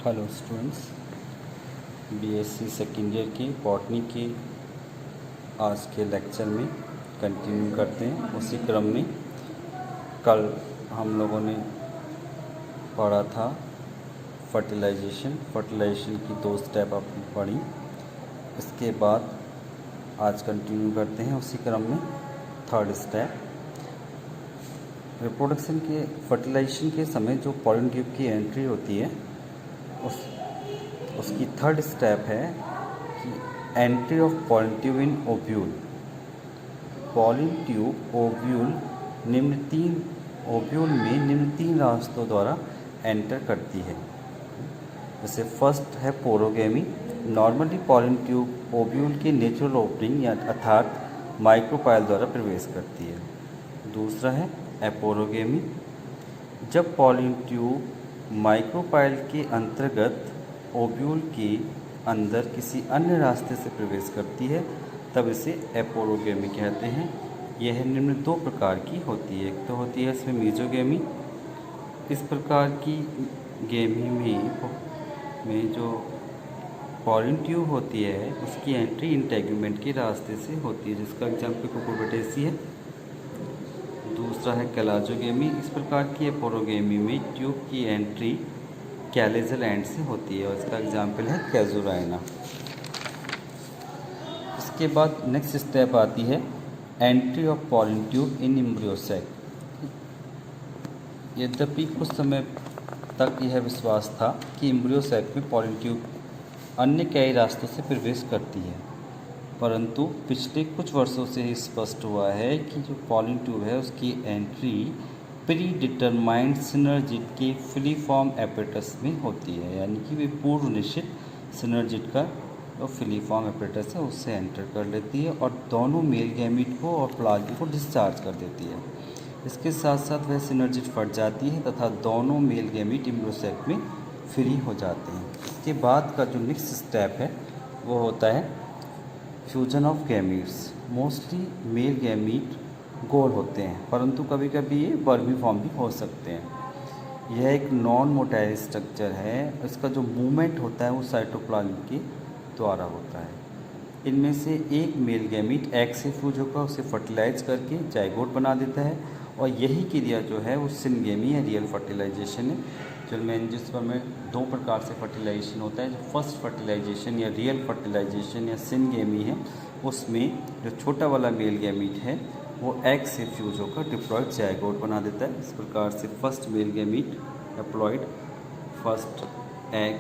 Hello students, BSc second year की botany के आज के लेक्चर में कंटिन्यू करते हैं। उसी क्रम में कल हम लोगों ने पढ़ा था फर्टिलाइजेशन की 2 स्टेप आपने पढ़ी। इसके बाद आज कंटिन्यू करते हैं उसी क्रम में 3rd स्टेप। रिप्रोडक्शन के फर्टिलाइजेशन के समय जो पॉलन ट्यूब की एंट्री होती है उसकी 3rd स्टेप है कि entry of pollen tube in ovule. Pollen tube ovule में निम्न 3 रास्तों द्वारा एंटर करती है। जैसे फर्स्ट है porogamy. Normally pollen tube ovule के नेचुरल ओपनिंग या अर्थात माइक्रोपाइल द्वारा प्रवेश करती है। दूसरा है एपोरोगेमी। जब पॉलन ट्यूब माइक्रोपाइल के अंतर्गत ओव्यूल के अंदर किसी अन्य रास्ते से प्रवेश करती है तब इसे एपोरोगेमी कहते हैं। यह निम्न 2 प्रकार की होती है। एक तो होती है इसमें मीजोगेमी। इस प्रकार की गेमी में जो पॉलन ट्यूब होती है उसकी एंट्री इंटेगुमेंट के रास्ते से होती है, जिसका एग्जाम्पल कुकुरबिटेसी है। दूसरा है कैलाजोगेमी। इस प्रकार की एपोरोगेमी में ट्यूब की एंट्री कैलेजल एंड से होती है और इसका एग्जाम्पल है कैजुराइना। इसके बाद नेक्स्ट स्टेप आती है entry of pollen tube in embryo sac. यद्यपि कुछ समय तक यह विश्वास था कि एम्ब्रियो सैक में पॉलन ट्यूब अन्य कई रास्तों से प्रवेश करती है, परंतु पिछले कुछ वर्षों से ही स्पष्ट हुआ है कि जो पॉलन ट्यूब है उसकी एंट्री प्री डिटरमाइंड सिनर्जिड के फिलीफॉर्म एपेटस में होती है, यानी कि वे पूर्व निश्चित सिनर्जिड का जो फिलीफॉर्म एपेटस है उससे एंटर कर लेती है और दोनों मेल गैमीट को और प्लाज्मा को डिस्चार्ज कर देती है। इसके साथ साथ वह सिनर्जिड फट जाती है तथा दोनों मेल गैमीट एम्ब्रियो सैक में फ्री हो जाते हैं। इसके बाद का जो नेक्स्ट स्टेप है वो होता है fusion of gametes. Mostly male gamete गोल होते हैं, परंतु कभी कभी ये वर्मीफॉर्म भी हो सकते हैं। यह एक नॉन मोटाइल स्ट्रक्चर है। इसका जो मूवमेंट होता है वो साइटोप्लाज्म के द्वारा होता है। इनमें से एक मेल गैमीट एग से फ्यूज होकर उसे फर्टिलाइज करके जाइगोट बना देता है और यही क्रिया जो है वो सिनगेमी या रियल फर्टिलाइजेशन है। जो एंजियोस्पर्म में 2 प्रकार से फर्टिलाइजेशन होता है। जो फर्स्ट फर्टिलाइजेशन या रियल फर्टिलाइजेशन या सिनगेमी है उसमें जो छोटा वाला मेल गैमीट है वो एग से फ्यूज होकर डिप्लॉयड जाइगोट बना देता है। इस प्रकार से first male gamete haploid first egg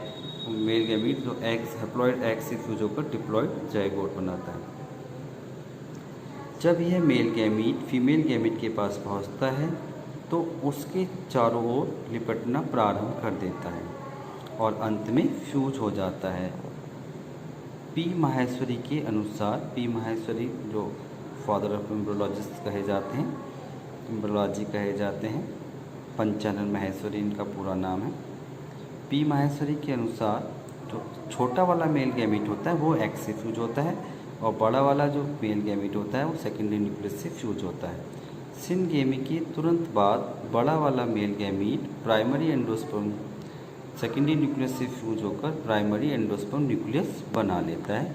male gamete जो एग हैप्लॉयड एग से फ्यूज होकर डिप्लॉयड जाइगोट बनाता है। जब यह मेल गैमीट फीमेल गैमीट के पास पहुंचता है तो उसके चारों ओर लिपटना प्रारंभ कर देता है और अंत में फ्यूज हो जाता है। पी माहेश्वरी के अनुसार, पी माहेश्वरी जो फादर ऑफ एम्ब्रोलॉजिस्ट कहे जाते हैं, एम्ब्रोलॉजी कहे जाते हैं, पंचानन माहेश्वरी इनका पूरा नाम है। पी माहेश्वरी के अनुसार जो छोटा वाला मेल गैमीट होता है वो एग से फ्यूज होता है और बड़ा वाला जो मेल गैमीट होता है वो सेकेंडरी न्यूक्लियस से फ्यूज होता है। सिनगेमी के तुरंत बाद बड़ा वाला male gamete primary endosperm secondary nucleus से फ्यूज होकर प्राइमरी एंडोस्पर्म न्यूक्लियस बना लेता है।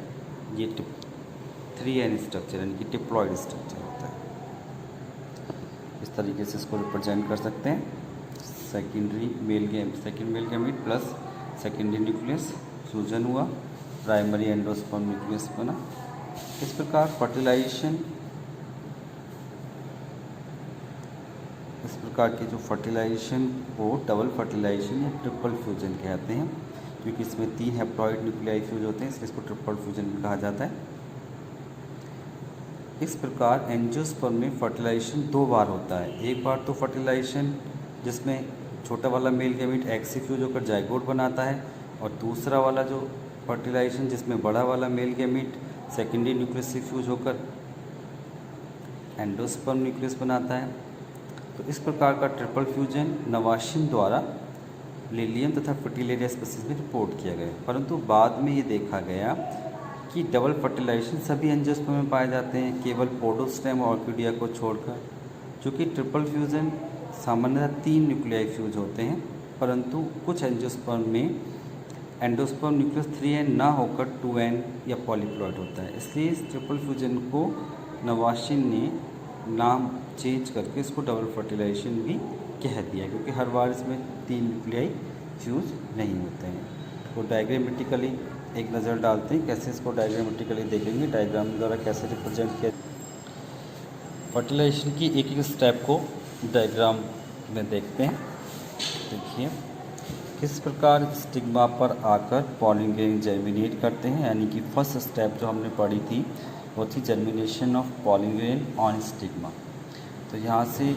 ये 3N स्ट्रक्चर यानी कि डिप्लॉयड स्ट्रक्चर होता है। इस तरीके से इसको रिप्रेजेंट कर सकते हैं। Second male gamete plus secondary nucleus fusion हुआ, प्राइमरी एंडोस्पर्म न्यूक्लियस बना। इस प्रकार की जो फर्टिलाइजेशन को डबल फर्टिलाइजेशन या ट्रिपल फ्यूजन कहते हैं, क्योंकि इसमें 3 हैप्लॉइड न्यूक्लियाई फ्यूज होते हैं, इसलिए इसको ट्रिपल फ्यूजन भी कहा जाता है। इस प्रकार एंजियोस्पर्म में फर्टिलाइजेशन 2 बार होता है। एक बार तो फर्टिलाइजेशन जिसमें छोटा वाला मेल गैमीट एग से फ्यूज होकर जाइगोट बनाता है और दूसरा वाला जो फर्टिलाइजेशन जिसमें बड़ा वाला मेल गैमीट सेकेंडरी न्यूक्लियस से फ्यूज होकर एंडोस्पर्म न्यूक्लियस बनाता है। तो इस प्रकार का ट्रिपल फ्यूजन नवाशिन द्वारा लिलियम तथा फ्रिटिलेरिया स्पीशीज में रिपोर्ट किया गया, परंतु बाद में ये देखा गया कि डबल फर्टिलाइजेशन सभी एंजियोस्पर्म में पाए जाते हैं, केवल पोडोस्टेम और ऑर्किडिया को छोड़कर। चूँकि ट्रिपल फ्यूजन सामान्यतः 3 न्यूक्लियाई फ्यूज होते हैं, परंतु कुछ एंजियोस्पर्म में एंडोस्पर्म न्यूक्लियस 3n ना होकर 2n या पॉलीप्लॉइड होता है। इसलिए इस ट्रिपल फ्यूजन को नवाशिन ने नाम चेंज करके इसको डबल फर्टिलाइजेशन भी कह दिया, क्योंकि हर बार इसमें 3 न्यूक्लियाई फ्यूज नहीं होते हैं। तो डायग्रामेटिकली एक नज़र डालते हैं, कैसे इसको डायग्रामेटिकली देखेंगे, डायग्राम द्वारा कैसे रिप्रेजेंट किया। फर्टिलाइजेशन की एक एक स्टेप को डायग्राम में देखते हैं। देखिए किस प्रकार स्टिग्मा पर आकर पॉलिन ग्रेन जर्मिनेट करते हैं, यानी कि फर्स्ट स्टेप जो हमने पढ़ी थी वो थी germination of pollen grain on stigma. तो यहाँ से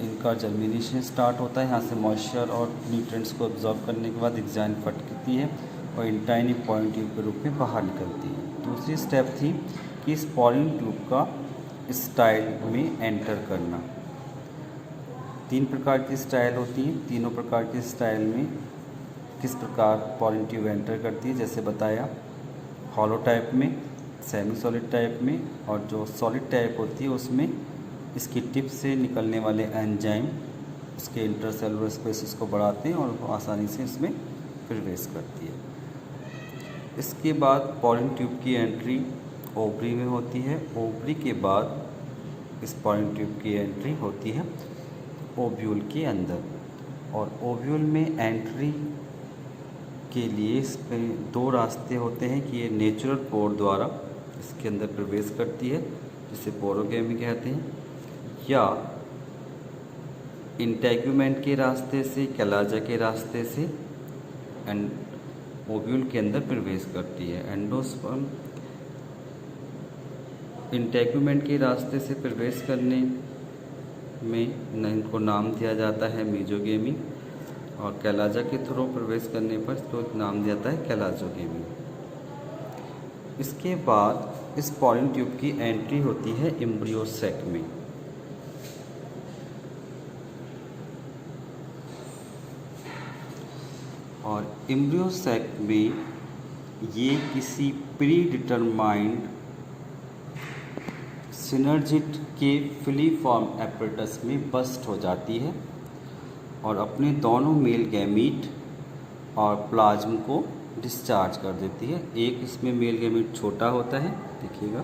इनका जर्मिनेशन स्टार्ट होता है, यहाँ से मॉइस्चर और न्यूट्रिएंट्स को ऑब्जॉर्व करने के बाद एग्जाइन फटकती है और इंटाइनी पॉलिन ट्यूब के रूप में बाहर निकलती है। दूसरी स्टेप थी कि इस पॉलिन ट्यूब का स्टाइल में एंटर करना। 3 प्रकार की स्टाइल होती हैं, तीनों प्रकार की स्टाइल में किस प्रकार पॉलिन ट्यूब एंटर करती है, जैसे बताया हॉलो टाइप में, सेमी सॉलिड टाइप में, और जो सॉलिड टाइप होती है उसमें इसकी टिप से निकलने वाले एंजाइम उसके इंटरसेलुलर स्पेसेस को बढ़ाते हैं और वो आसानी से इसमें प्रवेश करती है। इसके बाद पॉलिन ट्यूब की एंट्री ओवरी में होती है। ओवरी के बाद इस पॉलिन ट्यूब की एंट्री होती है ओव्यूल के अंदर, और ओव्यूल में एंट्री के लिए इसमें 2 रास्ते होते हैं कि ये नेचुरल पोर द्वारा इसके अंदर प्रवेश करती है, जिसे पोरोगेमी कहते हैं, या इंटेगुमेंट के रास्ते से, कैलाजा के रास्ते से ओव्यूल के अंदर प्रवेश करती है। एंडोस्पर्म इंटेगुमेंट के रास्ते से प्रवेश करने में इनको नाम दिया जाता है मेजोगेमी, और कैलाजा के थ्रू प्रवेश करने पर इसको नाम दिया जाता है कैलाजोगेमी। इसके बाद इस पॉलिन ट्यूब की एंट्री होती है एम्ब्रियो सैक में। और एम्ब्रियो सैक में ये किसी प्री डिटरमाइंड सिनर्जिड के फिलीफॉर्म एपरेटस में बस्ट हो जाती है और अपने दोनों मेल गैमीट और प्लाज्म को डिस्चार्ज कर देती है। एक इसमें मेल गैमीट छोटा होता है, देखिएगा,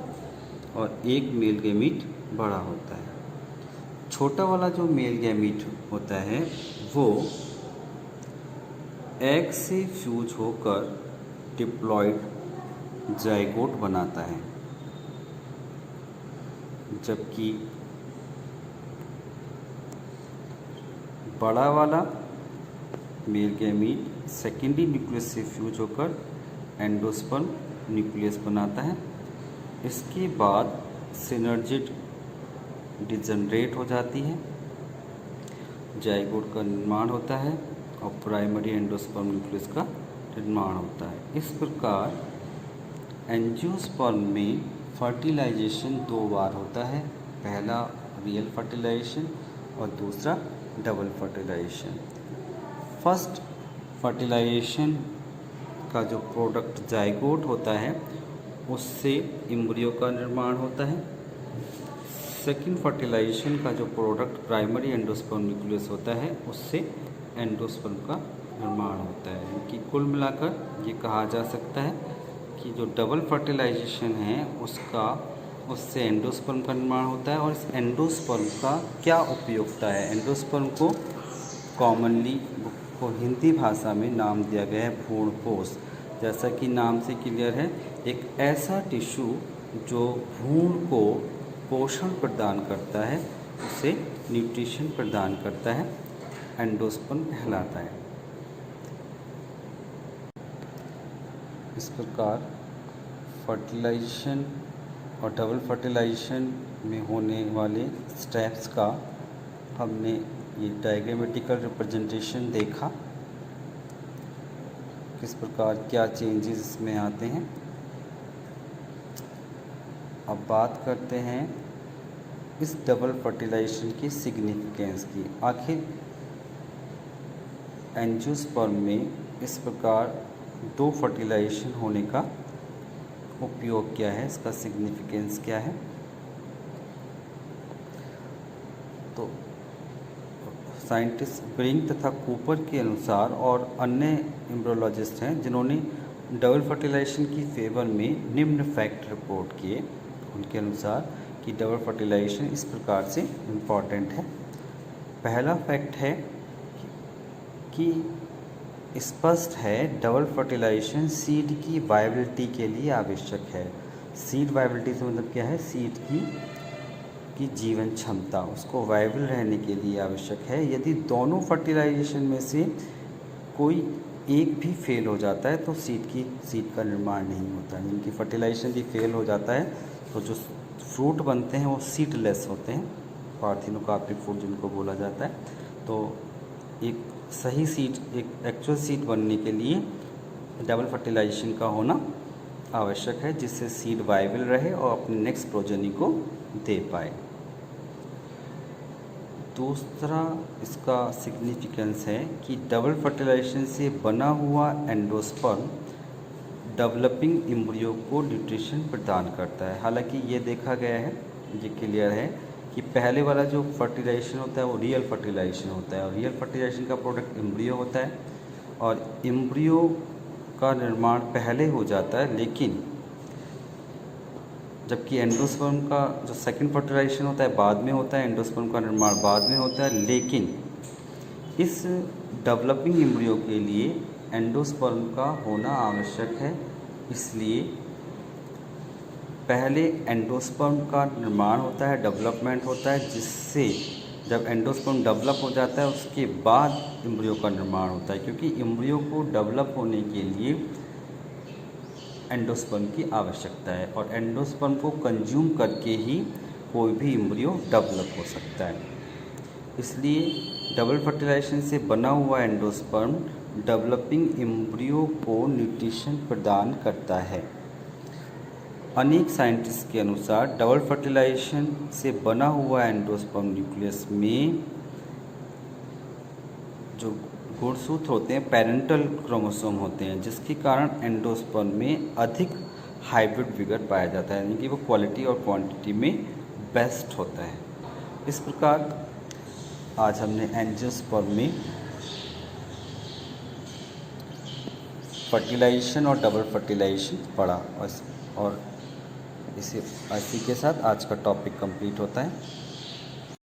और एक मेल गैमीट बड़ा होता है। छोटा वाला जो मेल गैमीट होता है वो एग से फ्यूज होकर डिप्लॉइड जाइगोट बनाता है, जबकि बड़ा वाला मेल गैमीट सेकेंडरी न्यूक्लियस से फ्यूज होकर एंडोस्पर्म न्यूक्लियस बनाता है। इसके बाद सिनर्जिड डिजनरेट हो जाती है, जाइगोट का निर्माण होता है और प्राइमरी एंडोस्पर्म न्यूक्लियस का निर्माण होता है। इस प्रकार एंजियोस्पर्म में फर्टिलाइजेशन 2 बार होता है, पहला रियल फर्टिलाइजेशन और दूसरा डबल फर्टिलाइजेशन। फर्स्ट फर्टिलाइजेशन का जो प्रोडक्ट जाइगोट होता है उससे एम्ब्रियो का निर्माण होता है। सेकंड फर्टिलाइजेशन का जो प्रोडक्ट प्राइमरी एंडोस्पर्म न्यूक्लियस होता है उससे एंडोस्पर्म का निर्माण होता है। कि कुल मिलाकर ये कहा जा सकता है कि जो डबल फर्टिलाइजेशन है उससे एंडोस्पर्म का निर्माण होता है। और इस एंडोस्पर्म का क्या उपयोगिता है, एंडोस्पर्म को कॉमनली को हिंदी भाषा में नाम दिया गया है भ्रूणपोष। जैसा कि नाम से क्लियर है, एक ऐसा टिश्यू जो भ्रूण को पोषण प्रदान करता है, उसे न्यूट्रिशन प्रदान करता है, एंडोस्पर्म कहलाता है। इस प्रकार फर्टिलाइजेशन और डबल फर्टिलाइजेशन में होने वाले स्टेप्स का हमने ये डायग्रामेटिकल रिप्रेजेंटेशन देखा, किस प्रकार क्या चेंजेस इसमें आते हैं। अब बात करते हैं इस डबल फर्टिलाइजेशन की सिग्निफिकेंस की। आखिर एंजियोस्पर्म में इस प्रकार 2 फर्टिलाइजेशन होने का उपयोग क्या है, इसका सिग्निफिकेंस क्या है। तो साइंटिस्ट ब्रिंग तथा कूपर के अनुसार और अन्य एम्ब्रियोलॉजिस्ट हैं जिन्होंने डबल फर्टिलाइजेशन की फेवर में निम्न फैक्ट रिपोर्ट किए। उनके अनुसार कि डबल फर्टिलाइजेशन इस प्रकार से इम्पॉर्टेंट है। पहला फैक्ट है कि स्पष्ट है डबल फर्टिलाइजेशन सीड की वायबिलिटी के लिए आवश्यक है। सीड वायबिलिटी से मतलब क्या है? सीड की जीवन क्षमता, उसको वायबल रहने के लिए आवश्यक है। यदि दोनों फर्टिलाइजेशन में से कोई एक भी फेल हो जाता है तो सीड का निर्माण नहीं होता है। जिनकी फर्टिलाइजेशन भी फेल हो जाता है तो जो फ्रूट बनते हैं वो सीडलेस होते हैं, पार्थिनोकार्पिक फ्रूट जिनको बोला जाता है। तो एक सही सीड, एक एक्चुअल सीड बनने के लिए डबल फर्टिलाइजेशन का होना आवश्यक है, जिससे सीड वायबल रहे और अपने नेक्स्ट प्रोजेनी को दे पाए। दूसरा इसका सिग्निफिकेंस है कि डबल फर्टिलाइजेशन से बना हुआ एंडोस्पर्म डेवलपिंग एम्ब्रियो को न्यूट्रिशन प्रदान करता है। हालांकि ये देखा गया है, ये क्लियर है कि पहले वाला जो फर्टिलाइजेशन होता है वो रियल फर्टिलाइजेशन होता है और रियल फर्टिलाइजेशन का प्रोडक्ट एम्ब्रियो होता है और एम्ब्रियो का निर्माण पहले हो जाता है, लेकिन जबकि एंडोस्पर्म का जो सेकंड फर्टिलाइजेशन होता है बाद में होता है, एंडोस्पर्म का निर्माण बाद में होता है। लेकिन इस डेवलपिंग एम्ब्रियो के लिए एंडोस्पर्म का होना आवश्यक है, इसलिए पहले एंडोस्पर्म का निर्माण होता है, डेवलपमेंट होता है, जिससे जब एंडोस्पर्म डेवलप हो जाता है उसके बाद एम्ब्रियो का निर्माण होता है, क्योंकि एम्ब्रियो को डेवलप होने के लिए एंडोस्पर्म की आवश्यकता है और एंडोस्पर्म को कंज्यूम करके ही कोई भी एम्ब्रियो डेवलप हो सकता है। इसलिए डबल फर्टिलाइजेशन से बना हुआ एंडोस्पर्म डेवलपिंग एम्ब्रियो को न्यूट्रिशन प्रदान करता है। अनेक साइंटिस्ट के अनुसार डबल फर्टिलाइजेशन से बना हुआ एंडोस्पर्म न्यूक्लियस में जो गुणसूत्र होते हैं पेरेंटल क्रोमोसोम होते हैं, जिसके कारण एंडोस्पर्म में अधिक हाइब्रिड विगर पाया जाता है, यानी कि वो क्वालिटी और क्वांटिटी में बेस्ट होता है। इस प्रकार आज हमने एंजियोस्पर्म में फर्टिलाइजेशन और डबल फर्टिलाइजेशन पढ़ा और इसी के साथ आज का टॉपिक कंप्लीट होता है।